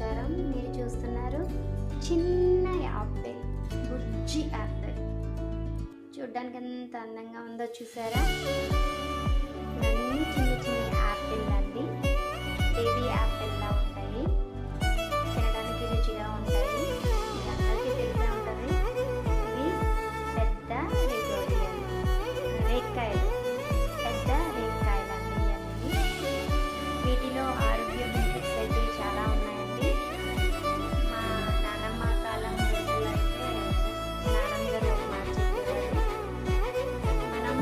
నమస్కారం. మీరు చూస్తున్నారు చిన్న యాపిల్, బుజ్జి యాపిల్. చూడ్డానికి ఎంత అందంగా ఉందో చూసారా? ఇవన్నీ చిన్న చిన్న యాపిల్ అండి. బేబీ యాపిల్లా ఉంటాయి. తినడానికి రుచిగా ఉంటాయి. మీ అందరికీ తెలిసే ఉంటుంది. ఇవి పెద్ద రేక్కాయలు, పెద్ద రేక్కాయలండి ఇవన్నీ. వీటిలో ఆరోగ్య బెనిఫిట్స్ అయితే చాలా ఉన్నాయండి. మా నానమ్మ కాలం రోజుల్లో అయితే నాన్నగారు ఒక మాట చెప్పేవారు. మనం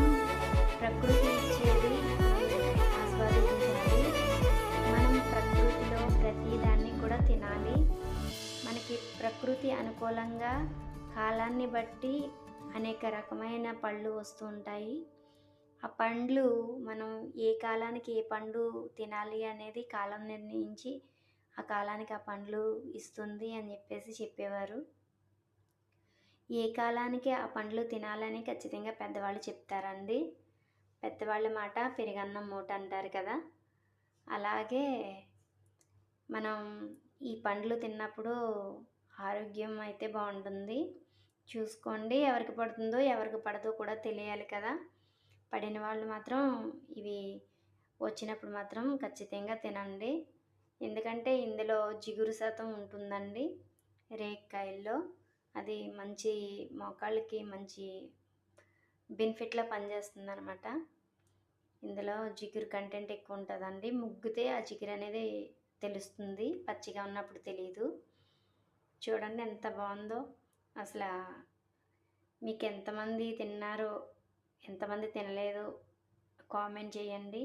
ప్రకృతి ఇచ్చేది ఆస్వాదించాలి. మనం ప్రకృతిలో ప్రతి దాన్ని కూడా తినాలి. మనకి ప్రకృతి అనుకూలంగా కాలాన్ని బట్టి అనేక రకమైన పళ్ళు వస్తూ ఉంటాయి. ఆ పండ్లు మనం ఏ కాలానికి ఏ పండు తినాలి అనేది కాలం నిర్ణయించి ఆ కాలానికి ఆ పండ్లు ఇస్తుంది అని చెప్పేవారు. ఏ కాలానికి ఆ పండ్లు తినాలని ఖచ్చితంగా పెద్దవాళ్ళు చెప్తారండి. పెద్దవాళ్ళ మాట పెరుగన్నం మూట అంటారు కదా. అలాగే మనం ఈ పండ్లు తిన్నప్పుడు ఆరోగ్యం అయితే బాగుంటుంది. చూసుకోండి, ఎవరికి పడుతుందో ఎవరికి పడదో కూడా తెలియాలి కదా. పడిన వాళ్ళు మాత్రం ఇవి వచ్చినప్పుడు మాత్రం ఖచ్చితంగా తినండి. ఎందుకంటే ఇందులో జిగురు శాతం ఉంటుందండి రేక్కాయల్లో. అది మంచి మోకాళ్ళకి మంచి బెనిఫిట్లా పనిచేస్తుంది అనమాట. ఇందులో జిగురు కంటెంట్ ఎక్కువ ఉంటుందండి. ముగ్గితే ఆ జిగురు అనేది తెలుస్తుంది, పచ్చిగా ఉన్నప్పుడు తెలియదు. చూడండి ఎంత బాగుందో. అసలు మీకు ఎంతమంది తిన్నారో ఎంతమంది తినలేదో కామెంట్ చేయండి.